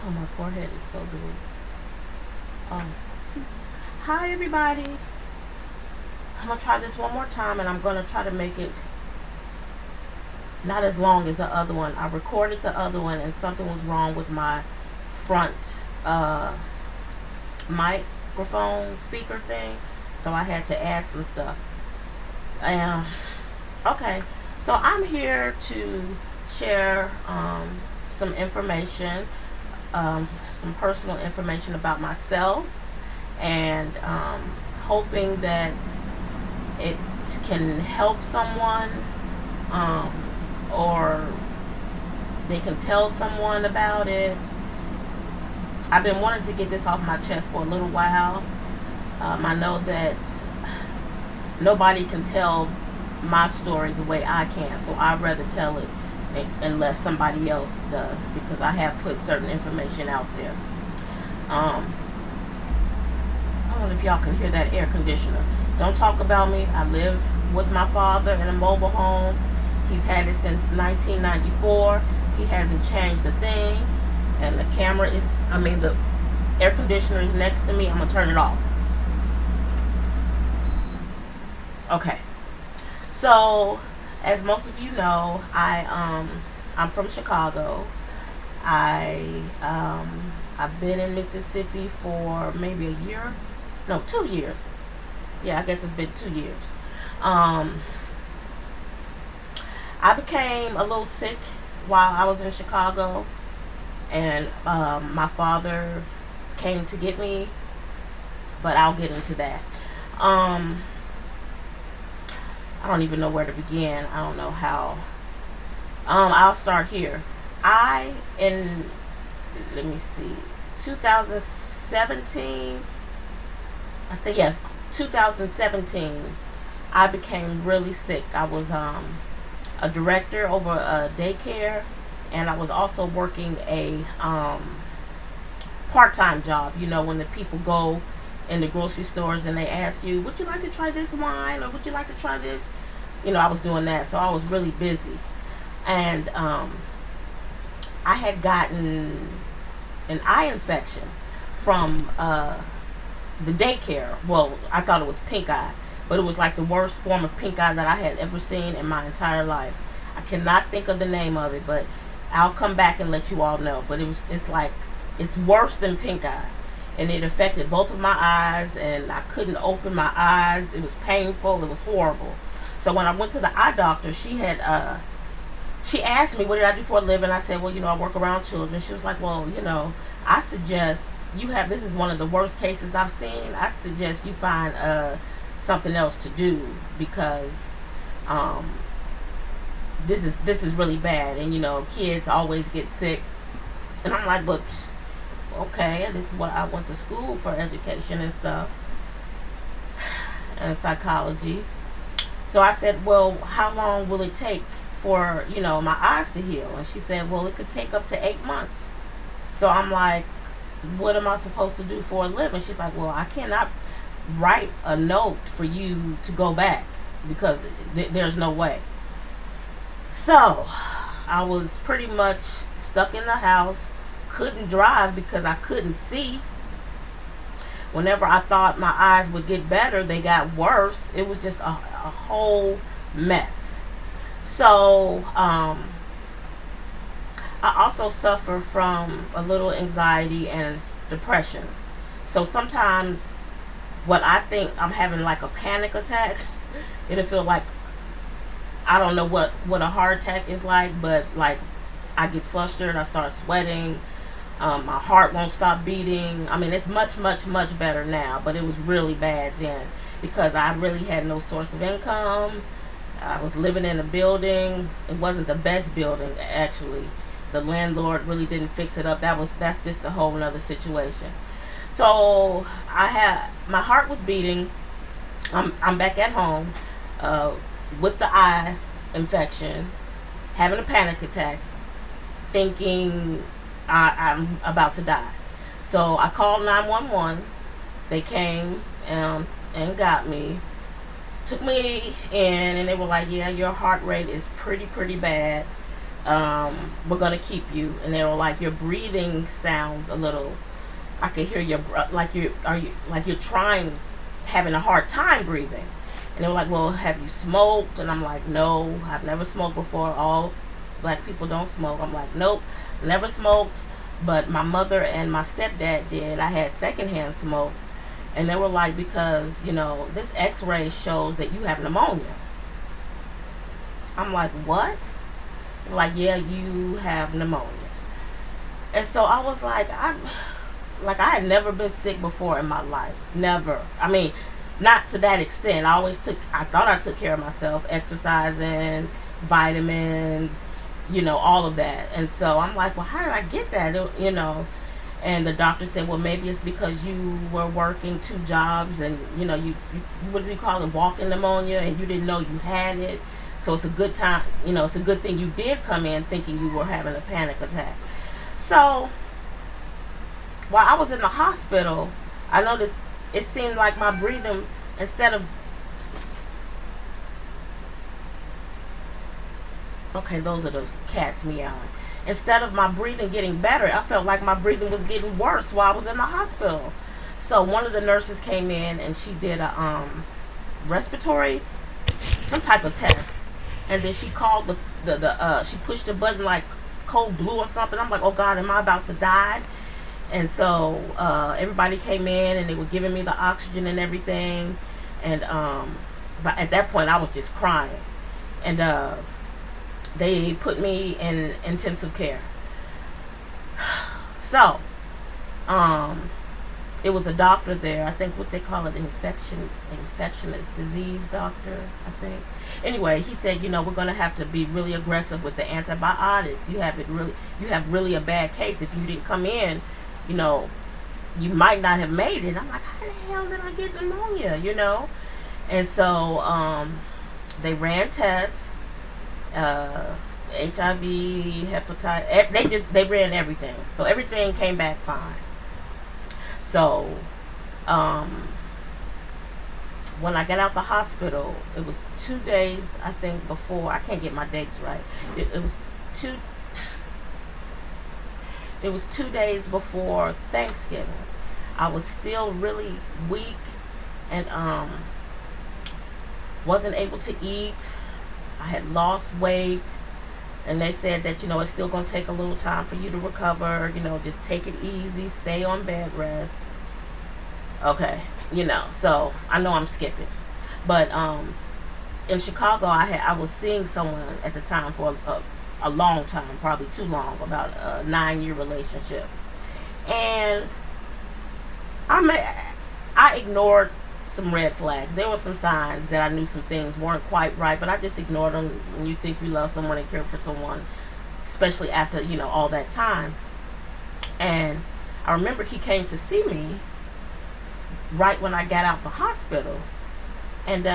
Oh, my forehead is so big. Oh. Hi, everybody. I'm going to try this one more time, and I'm going to try to make it not as long as the other one. I recorded the other one, and something was wrong with my front microphone speaker thing, so I had to add some stuff. Okay, so I'm here to share some information, some personal information about myself, and hoping that it can help someone, or they can tell someone about it. I've been wanting to get this off my chest for a little while. I know that nobody can tell my story the way I can, so I'd rather tell it unless somebody else does, because I have put certain information out there. I don't know if y'all can hear that air conditioner. Don't talk about me. I live with my father in a mobile home. He's had it since 1994. He hasn't changed a thing. And the the air conditioner is next to me. I'm going to turn it off. Okay. So, as most of you know, I'm from Chicago. I've been in Mississippi for maybe a year. No, 2 years. Yeah, I guess it's been 2 years. I became a little sick while I was in Chicago, and my father came to get me, but I'll get into that. I don't even know where to begin. I don't know how. I'll start here. Let me see, 2017, I think, yes, 2017, I became really sick. I was a director over a daycare, and I was also working a part-time job. You know, when the people go in the grocery stores and they ask you, would you like to try this wine, or would you like to try this? You know, I was doing that, so I was really busy. And I had gotten an eye infection from the daycare. Well, I thought it was pink eye, but it was like the worst form of pink eye that I had ever seen in my entire life. I cannot think of the name of it, but I'll come back and let you all know. But it's worse than pink eye, and it affected both of my eyes, and I couldn't open my eyes. It was painful. It was horrible. So when I went to the eye doctor, she asked me, what did I do for a living? I said, well, I work around children. She was like, well, I suggest this is one of the worst cases I've seen. I suggest you find something else to do, because this is really bad, and kids always get sick. And I'm like, but okay, this is what I went to school for, education and stuff, and psychology. So I said, well, how long will it take for my eyes to heal? And she said, well, it could take up to 8 months. So I'm like, what am I supposed to do for a living? She's like, well, I cannot write a note for you to go back, because there's no way. So I was pretty much stuck in the house, couldn't drive because I couldn't see. Whenever I thought my eyes would get better, they got worse. It was just a whole mess. So I also suffer from a little anxiety and depression. So sometimes what I think I'm having like a panic attack, it'll feel like, I don't know what a heart attack is like, but like I get flustered, I start sweating, my heart won't stop beating. I mean, it's much, much, much better now, but it was really bad then, because I really had no source of income. I was living in a building. It wasn't the best building, actually. The landlord really didn't fix it up. That's just a whole nother situation. So my heart was beating. I'm back at home with the eye infection, having a panic attack, thinking I'm about to die. So I called 911. They came and got me, took me in, and they were like, yeah, your heart rate is pretty bad. we're gonna keep you. And they were like, your breathing sounds a little, I could hear your like you're trying, having a hard time breathing. And they were like, well, have you smoked? And I'm like, no, I've never smoked before. All black people don't smoke. I'm like, nope, never smoked. But my mother and my stepdad did. I had secondhand smoke. And they were like, because, this x-ray shows that you have pneumonia. I'm like, what? They're like, yeah, you have pneumonia. And so I was like, I had never been sick before in my life. Never. I mean, not to that extent. I thought I took care of myself, exercising, vitamins, all of that. And so I'm like, well, how did I get that? And the doctor said, well, maybe it's because you were working 2 jobs and, you what do you call it, walking pneumonia, and you didn't know you had it. So it's a good time, it's a good thing you did come in thinking you were having a panic attack. So while I was in the hospital, I noticed it seemed like my breathing, instead of, okay, those are those cats meowing. Instead of my breathing getting better, I felt like my breathing was getting worse while I was in the hospital. So one of the nurses came in and she did a respiratory, some type of test, and then she called she pushed the button like cold blue or something. I'm like, oh God, am I about to die? And so everybody came in and they were giving me the oxygen and everything, and but at that point I was just crying, and they put me in intensive care. So it was a doctor there, I think what they call it, infectious disease doctor, I think. Anyway, he said, we're going to have to be really aggressive with the antibiotics. You have really a bad case. If you didn't come in, you might not have made it. I'm like, how the hell did I get pneumonia, And so they ran tests, HIV, hepatitis, they ran everything. So everything came back fine. So when I got out the hospital, it was 2 days, I think, before, I can't get my dates right. It was 2 days before Thanksgiving. I was still really weak and wasn't able to eat. I had lost weight, and they said that, it's still going to take a little time for you to recover. Just take it easy, stay on bed rest. Okay, so I know I'm skipping. But in Chicago, I was seeing someone at the time for a long time, probably too long, about a 9-year relationship. And I ignored some red flags. There were some signs that I knew some things weren't quite right, but I just ignored them. When you think you love someone and care for someone, especially after, all that time. And I remember he came to see me right when I got out the hospital, and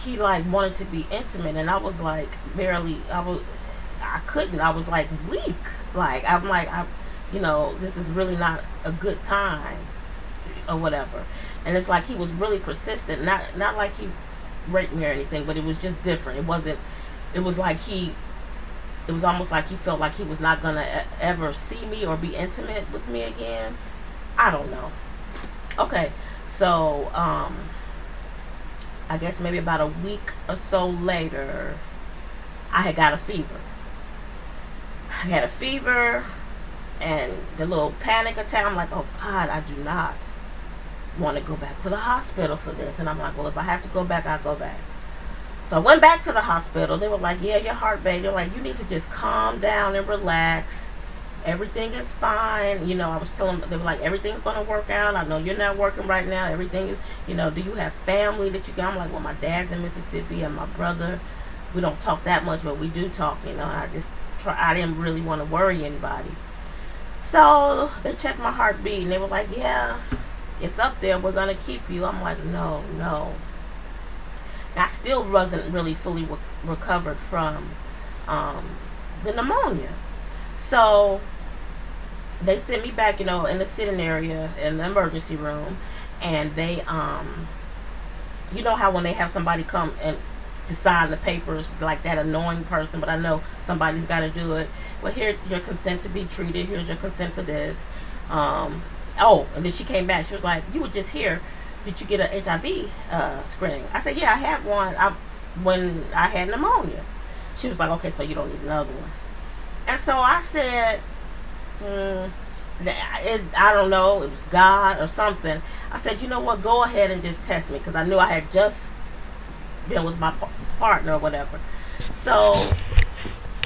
he wanted to be intimate, and I was like I couldn't. I was like weak. I'm like, this is really not a good time or whatever. And it's like he was really persistent. Not like he raped me or anything, but it was just different. It wasn't. It was almost like he felt like he was not gonna ever see me or be intimate with me again. I don't know. Okay, so I guess maybe about a week or so later, I had got a fever. I had a fever, and the little panic attack. I'm like, oh God, I do not want to go back to the hospital for this. And I'm like, well, if I have to go back, I'll go back. So I went back to the hospital. They were like, yeah, your heart rate. They're like, you need to just calm down and relax. Everything is fine. I was telling them, they were like, everything's going to work out. I know you're not working right now. Everything is, do you have family that you got? I'm like, well, my dad's in Mississippi and my brother. We don't talk that much, but we do talk, I didn't really want to worry anybody. So they checked my heartbeat and they were like, yeah, it's up there. We're going to keep you. I'm like, no. I still wasn't really fully recovered from the pneumonia. So they sent me back, in the sitting area in the emergency room, and they, how when they have somebody come and to sign the papers, like that annoying person, but I know somebody's got to do it. Well, here's your consent to be treated. Here's your consent for this. Oh, and then she came back. She was like, "You were just here. Did you get an HIV screening?" I said, "Yeah, I had one. When I had pneumonia." She was like, "Okay, so you don't need another one." And so I said, I don't know, it was God or something. I said, "You know what? Go ahead and just test me," because I knew I had just been with my partner or whatever. So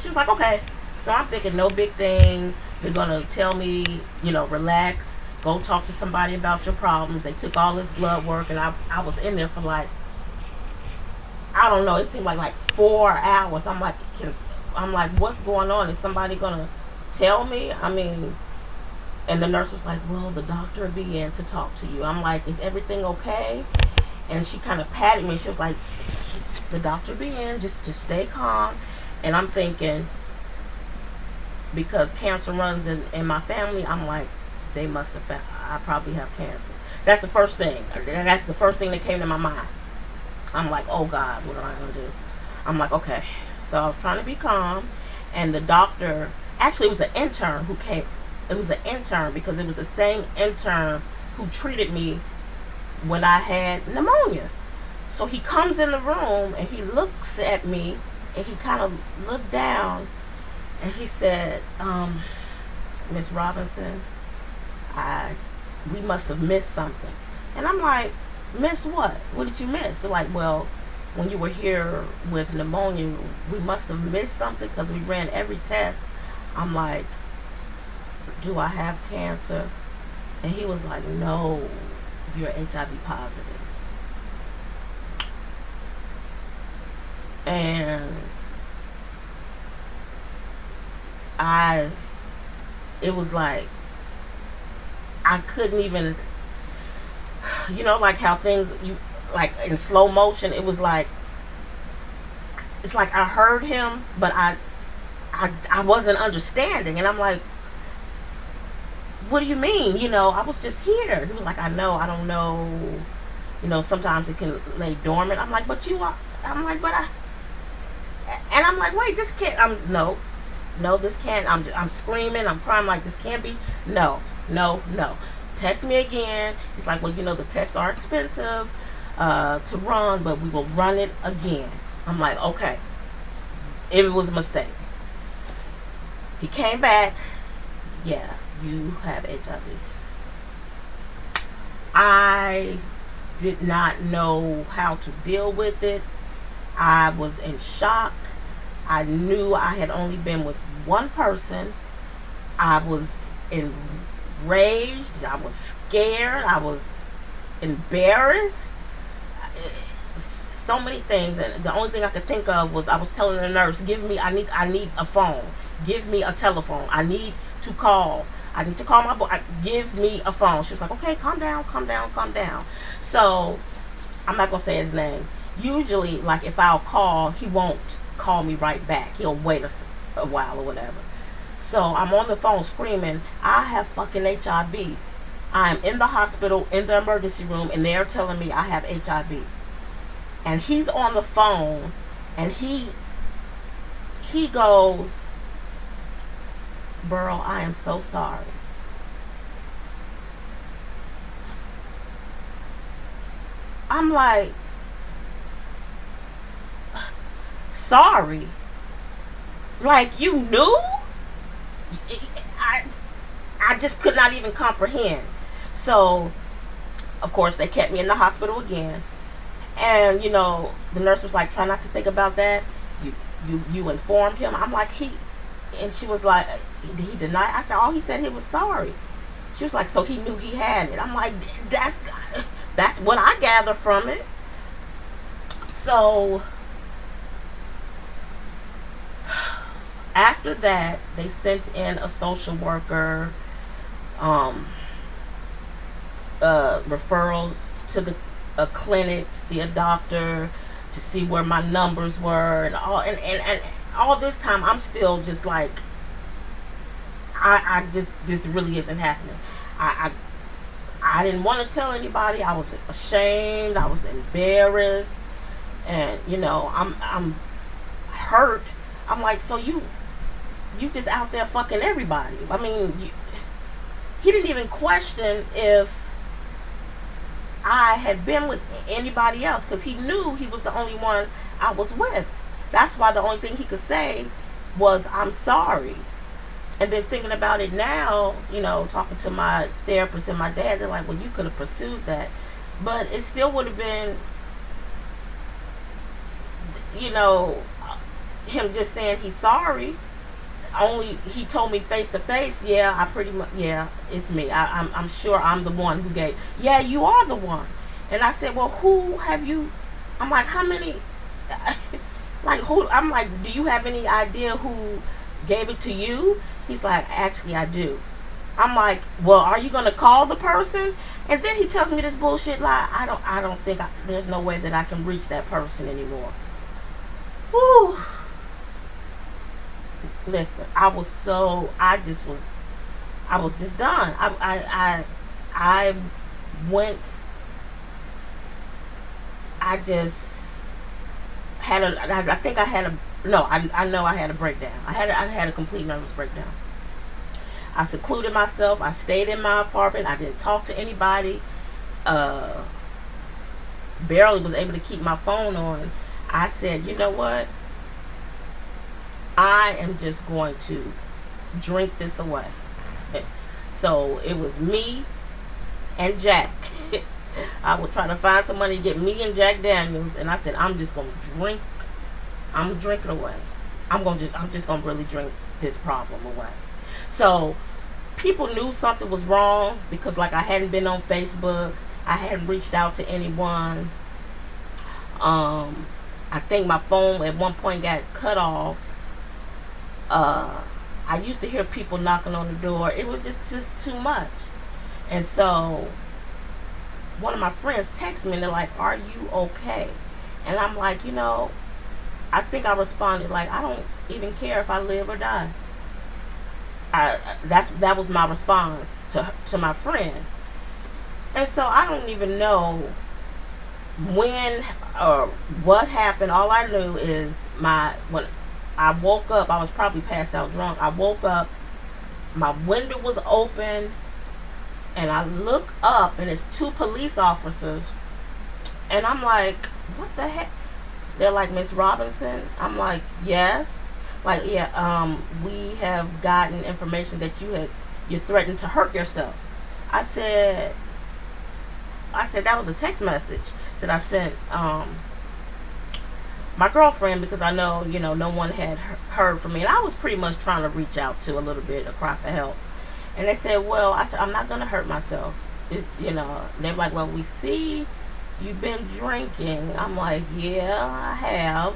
she was like, "Okay." So I'm thinking, no big thing. They're gonna tell me, relax. Go talk to somebody about your problems. They took all this blood work, and I was in there for like, I don't know. It seemed like 4 hours. I'm like, what's going on? Is somebody gonna tell me? I mean, and the nurse was like, "Well, the doctor will be in to talk to you." I'm like, "Is everything okay?" And she kind of patted me. She was like, "The doctor will be in. Just stay calm." And I'm thinking, because cancer runs in my family, I'm like, they must have found, I probably have cancer. That's the first thing. That's the first thing that came to my mind. I'm like, oh God, what am I going to do? I'm like, okay. So I was trying to be calm. And the doctor, actually it was an intern who came. It was an intern because it was the same intern who treated me when I had pneumonia. So he comes in the room and he looks at me and he kind of looked down and he said, "Miss Robinson, we must have missed something." And I'm like, "Missed what? What did you miss?" They're like, "Well, when you were here with pneumonia, we must have missed something because we ran every test." I'm like, "Do I have cancer?" And he was like, "No, you're HIV positive." And it was like, I couldn't even, like how things, like in slow motion, it was like, it's like I heard him, but I wasn't understanding. And I'm like, "What do you mean? I was just here." He was like, "I know, I don't know. Sometimes it can lay dormant." I'm like, "But you are," I'm like, "But and I'm like, "Wait, this can't," no, this can't, I'm screaming, I'm crying, like, "This can't be, no, test me again." He's like, "Well, the tests are expensive to run, but we will run it again." I'm like, "Okay." It was a mistake. He came back. "Yes, you have HIV." I did not know how to deal with it. I was in shock. I knew I had only been with one person. I was enraged. I was scared. I was embarrassed. So many things, and the only thing I could think of was I was telling the nurse, I need a phone. Give me a telephone. I need to call my boy. Give me a phone. She was like, "Okay, calm down. So I'm not gonna say his name. Usually, like, if I'll call, he won't call me right back. He'll wait a while or whatever. So I'm on the phone screaming, "I have fucking HIV. I'm in the hospital, in the emergency room, and they're telling me I have HIV." And he's on the phone, and he goes, "Burl, I am so sorry." I'm like, "Sorry? Like, you knew?" I just could not even comprehend. So, of course, they kept me in the hospital again. And, the nurse was like, "Try not to think about that. You informed him." I'm like, and she was like, "Did he deny?" I said, "All he said, he was sorry." She was like, "So he knew he had it." I'm like, that's what I gather from it. So after that, they sent in a social worker, referrals to a clinic to see a doctor, to see where my numbers were, and all this time I'm still just like, this really isn't happening. I didn't want to tell anybody. I was ashamed. I was embarrassed. And I'm hurt. I'm like, so you just out there fucking everybody. I mean, he didn't even question if I had been with anybody else, because he knew he was the only one I was with. That's why the only thing he could say was, I'm sorry. And then thinking about it now, talking to my therapist and my dad, they're like, well, you could have pursued that. But it still would have been, him just saying he's sorry. Only he told me face to face, yeah, I pretty much, yeah, it's me. I'm sure I'm the one who gave. Yeah, you are the one. And I said, well, who have you? I'm like, how many? Like, who? I'm like, do you have any idea who gave it to you? He's like, actually, I do. I'm like, well, are you gonna call the person? And then he tells me this bullshit lie. I don't think there's no way that I can reach that person anymore. Whew. Listen, I was just done. I went. I just had I think I had a no. I know I had a breakdown. I had a complete nervous breakdown. I secluded myself. I stayed in my apartment. I didn't talk to anybody. Barely was able to keep my phone on. I said, you know what? I am just going to drink this away. So it was me and Jack. I was trying to find some money to get me and Jack Daniels, and I said, I'm just gonna drink. I'm drinking away. I'm just gonna really drink this problem away. So people knew something was wrong, because like I hadn't been on Facebook, I hadn't reached out to anyone. I think my phone at one point got cut off. I used to hear people knocking on the door. It was just too much. And so one of my friends texted me and they're like, are you okay? And I'm like, I think I responded like, I don't even care if I live or die. That was my response to my friend. And so I don't even know when or what happened. All I knew is when I woke up, I was probably passed out drunk. I woke up, my window was open, and I look up, and it's two police officers, and I'm like, what the heck? They're like, Miss Robinson? I'm like, yes. Like, yeah, we have gotten information that you threatened to hurt yourself. I said that was a text message that I sent my girlfriend, because I know, no one had heard from me. And I was pretty much trying to reach out to a little bit, a cry for help. And they said, well, I said, I'm not going to hurt myself. They're like, well, we see you've been drinking. I'm like, yeah, I have.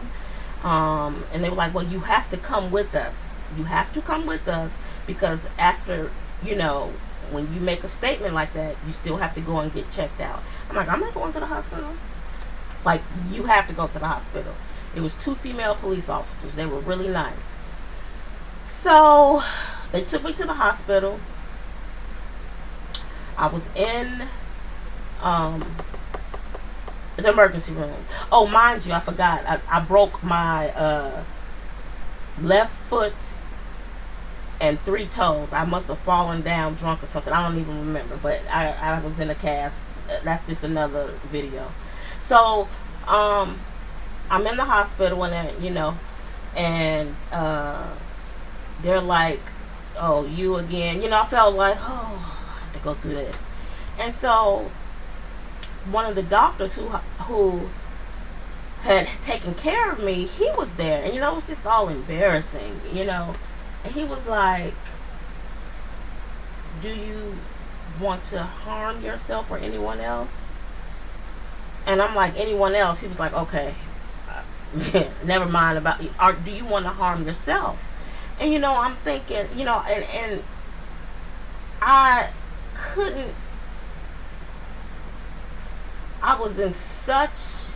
And they were like, well, you have to come with us. You have to come with us, because after, when you make a statement like that, you still have to go and get checked out. I'm like, I'm not going to the hospital. Like, you have to go to the hospital. It was two female police officers. They were really nice. So they took me to the hospital. I was in the emergency room. Oh, mind you, I forgot. I broke my left foot and 3 toes. I must have fallen down drunk or something. I don't even remember. But I was in a cast. That's just another video. So I'm in the hospital, and and they're like, oh, you again. I felt like, oh, I have to go through this. And so one of the doctors who had taken care of me, he was there, and it was just all embarrassing, and he was like, do you want to harm yourself or anyone else? And I'm like, anyone else? He was like, okay, never mind about you. Or do you want to harm yourself? And I'm thinking, and I couldn't. I was in such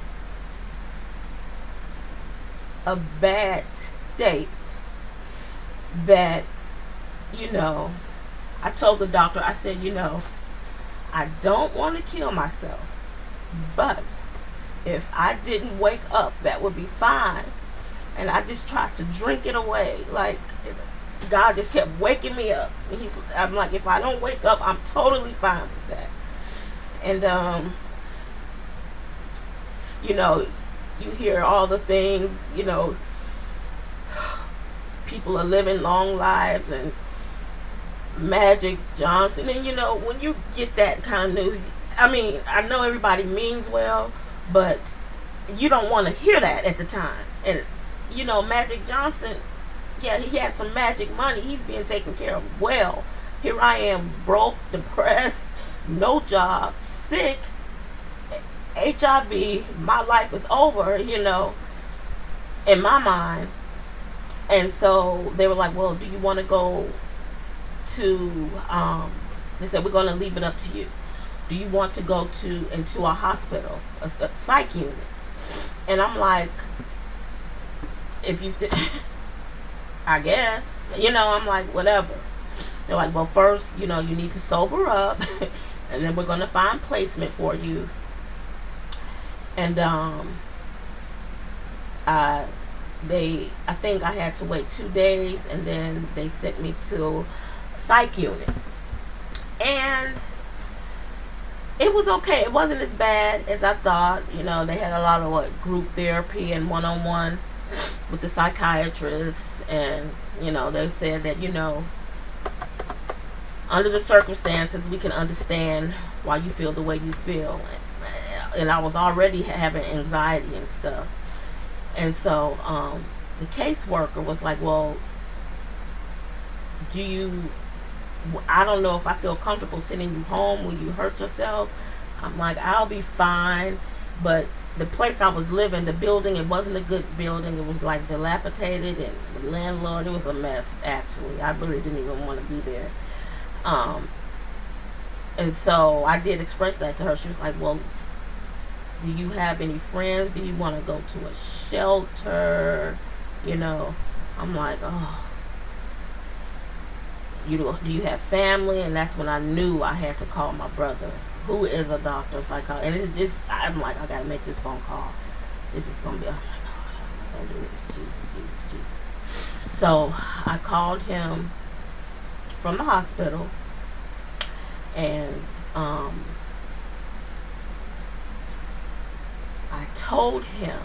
a bad state that, I told the doctor, I said, I don't want to kill myself, but if I didn't wake up, that would be fine. And I just tried to drink it away. Like, God just kept waking me up. And I'm like, if I don't wake up, I'm totally fine with that. And, you know, you hear all the things, you know, people are living long lives and Magic Johnson. And, you know, when you get that kind of news, I mean, I know everybody means well, but you don't want to hear that at the time. And, you know, Magic Johnson, yeah, he had some magic money. He's being taken care of well. Here I am, broke, depressed, no job, sick, HIV. My life is over, you know, in my mind. And so they were like, well, do you want to go to, they said, we're going to leave it up to you. Do you want to go into a hospital, a psych unit? And I'm like, if you I guess, you know, I'm like, whatever. They're like, well, first, you know, you need to sober up, and then we're going to find placement for you. And I think I had to wait 2 days, and then they sent me to a psych unit. And it was okay. It wasn't as bad as I thought. You know, they had a lot of group therapy and one-on-one with the psychiatrist. And, you know, they said that, you know, under the circumstances, we can understand why you feel the way you feel. And I was already having anxiety and stuff. And so the caseworker was like, well, I don't know if I feel comfortable sending you home. Will you hurt yourself? I'm like, I'll be fine. But the place I was living, the building, it wasn't a good building. It was like dilapidated, and the landlord, it was a mess, actually. I really didn't even want to be there. And so I did express that to her. She was like, well, do you have any friends? Do you want to go to a shelter? You know, I'm like, oh. Do you have family? And that's when I knew I had to call my brother, who is a doctor, psychologist. And it's just, I'm like, I gotta make this phone call. This is gonna be, oh my God, don't do this, Jesus. So I called him from the hospital, and I told him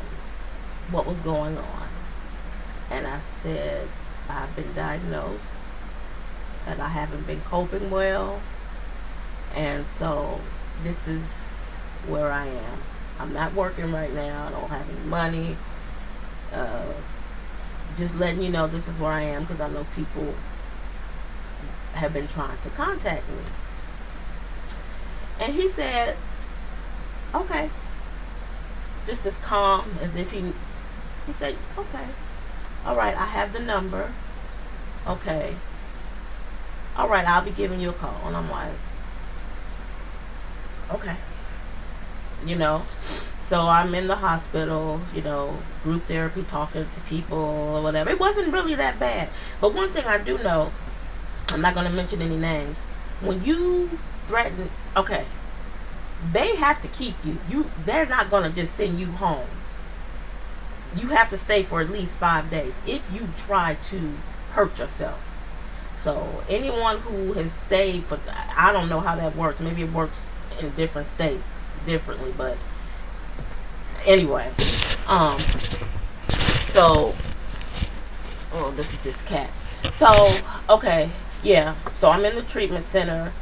what was going on. And I said, I've been diagnosed, that I haven't been coping well, and so this is where I am. I'm not working right now. I don't have any money. Just letting you know this is where I am, because I know people have been trying to contact me. And he said, okay, just as calm as if he said, okay, all right, I have the number. Okay. All right, I'll be giving you a call. And I'm like, okay. You know, so I'm in the hospital, you know, group therapy, talking to people or whatever. It wasn't really that bad. But one thing I do know, I'm not going to mention any names. When you threaten, okay, they have to keep you. They're not going to just send you home. You have to stay for at least 5 days if you try to hurt yourself. So anyone who has stayed for, I don't know how that works. Maybe it works in different states differently, but anyway. So, oh, this is this cat. So, okay, yeah. So I'm in the treatment center,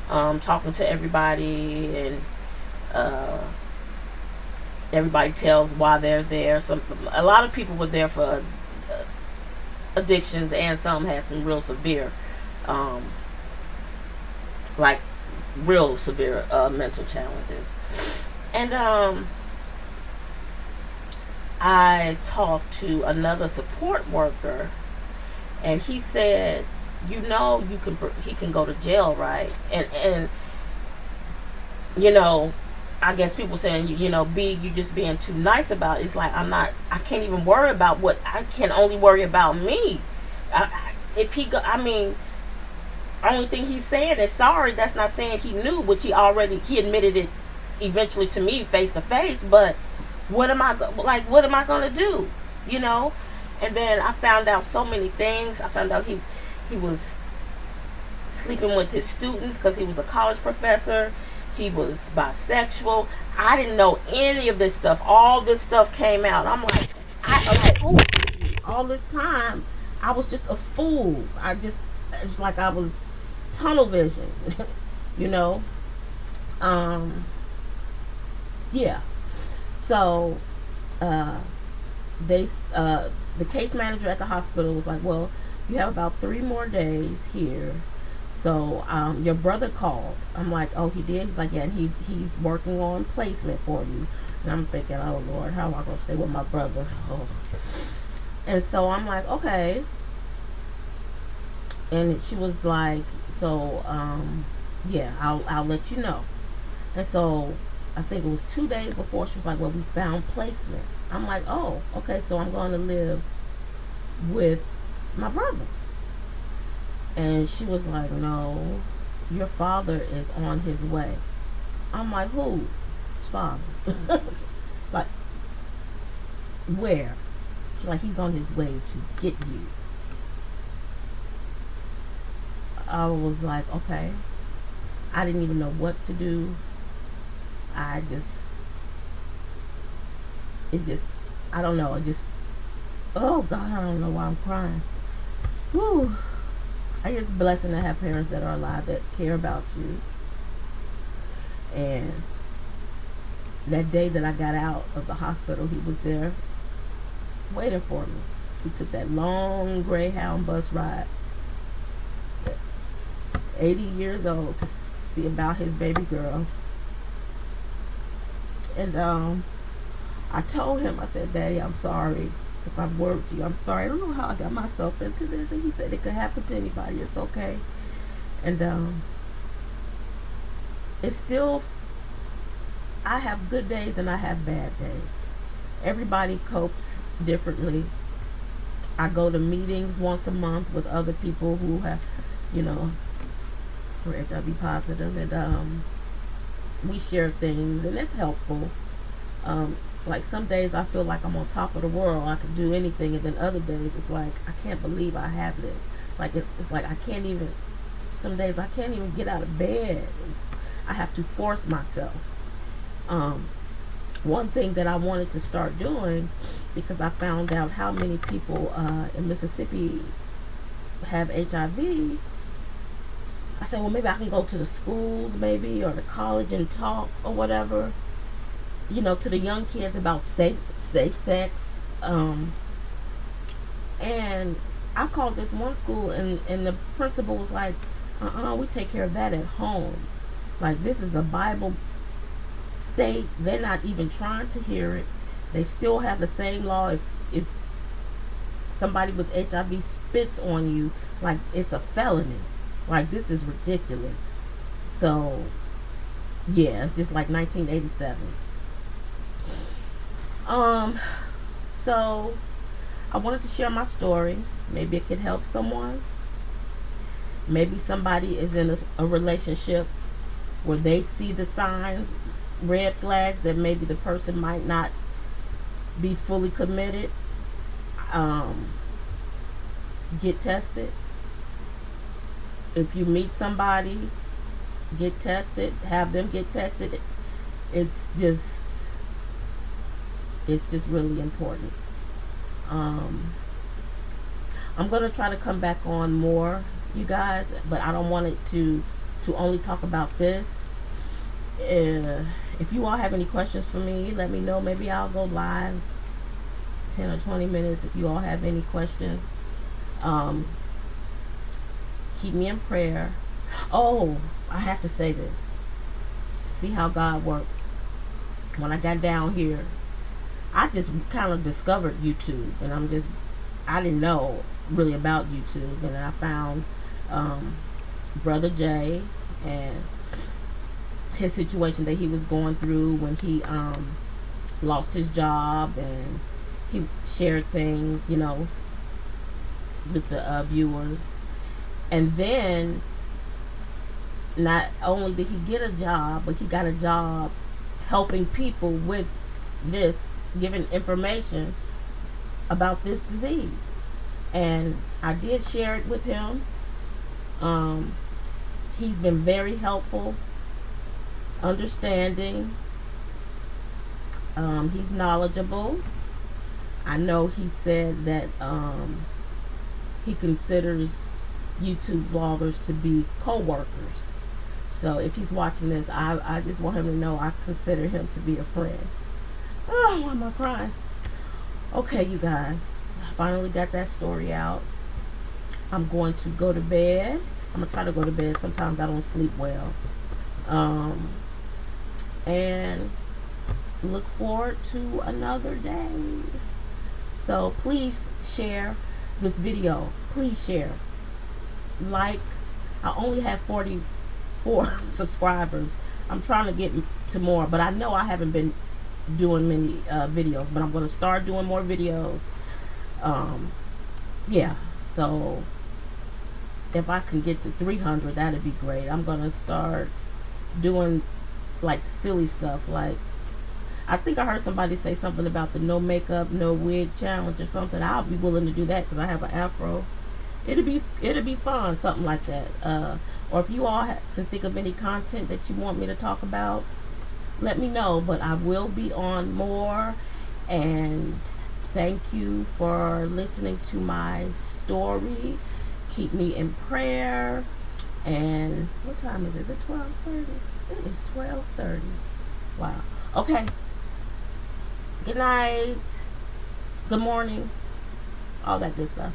talking to everybody, and everybody tells why they're there. A lot of people were there for addictions, and some had some real severe mental challenges. And I talked to another support worker, and he said, you know, he can go to jail, right? And you know, I guess people saying, you know, you just being too nice about it. It's like, I can't even worry about I can only worry about me. Only thing he's saying is sorry. That's not saying he knew, which he admitted it eventually to me face to face. But What am I gonna do? You know. And then I found out so many things. I found out he was sleeping with his students because he was a college professor. He was bisexual. I didn't know any of this stuff. All this stuff came out. I'm like, oh, all this time, I was just a fool. It's like I was tunnel vision, you know. Um, yeah. So, uh, they, the case manager at the hospital was like, well, you have about 3 more days here. So your brother called. I'm like, oh, he did? He's like, yeah, and he's working on placement for you. And I'm thinking, oh, Lord, how am I going to stay with my brother? Oh. And so I'm like, okay. And she was like, so, yeah, I'll let you know. And so I think it was 2 days before, she was like, well, we found placement. I'm like, oh, okay, so I'm going to live with my brother. And she was like, no, your father is on his way. I'm like, who's father? Like, where? She's like, he's on his way to get you. I was like, okay. I didn't even know what to do. I don't know. Oh God, I don't know why I'm crying. Whew. I guess it's a blessing to have parents that are alive that care about you. And that day that I got out of the hospital, he was there waiting for me. He took that long Greyhound bus ride, 80 years old, to see about his baby girl. And I told him, I said, Daddy, I'm sorry if I've worked you. I'm sorry. I don't know how I got myself into this. And he said, it could happen to anybody. It's okay. And it's still, I have good days and I have bad days. Everybody copes differently. I go to meetings once a month with other people who have, you know, who are HIV positive, and we share things, and it's helpful. Like some days I feel like I'm on top of the world. I can do anything, and then other days it's like I can't believe I have this. Like it's like I can't even. Some days I can't even get out of bed. I have to force myself. One thing that I wanted to start doing, because I found out how many people in Mississippi have HIV. I said, well, maybe I can go to the schools, maybe, or the college and talk or whatever, you know, to the young kids about safe sex. And I called this one school, and the principal was like, we take care of that at home. Like, this is a Bible state. They're not even trying to hear it. They still have the same law. If somebody with HIV spits on you, like, it's a felony. Like, this is ridiculous. So, yeah, it's just like 1987. So I wanted to share my story. Maybe it could help someone. Maybe somebody is in a relationship where they see the signs, red flags, that maybe the person might not be fully committed. Get tested. If you meet somebody, get tested. Have them get tested. It's just really important. I'm gonna try to come back on more, you guys, but I don't want it to only talk about this. If you all have any questions for me, let me know. Maybe I'll go live 10 or 20 minutes if you all have any questions. Keep me in prayer. Oh, I have to say this. See how God works. When I got down here, I just kind of discovered YouTube, and I didn't know really about YouTube, and I found Brother Jay and his situation that he was going through when he lost his job, and he shared things, you know, with the viewers. And then not only did he get a job, but he got a job helping people with this giving information about this disease. And I did share it with him. He's been very helpful, understanding. He's knowledgeable. I know he said that he considers YouTube vloggers to be co-workers. So if he's watching this, I just want him to know I consider him to be a friend. Oh, why am I crying? Okay, you guys, I finally got that story out. I'm going to go to bed. I'm gonna try to go to bed. Sometimes I don't sleep well. And look forward to another day. So please share this video. Please share. Like, I only have 44 subscribers. I'm trying to get to more, but I know I haven't been doing many videos, but I'm going to start doing more videos. Yeah, so if I can get to 300, that'd be great. I'm going to start doing like silly stuff. Like, I think I heard somebody say something about the no makeup, no wig challenge or something. I'll be willing to do that because I have an afro. It'll be fun, something like that. Or if you all can think of any content that you want me to talk about, let me know. But I will be on more. And thank you for listening to my story. Keep me in prayer. And what time is it? Is it 12:30? It is 12:30. Wow. Okay. Good night. Good morning. All that good stuff.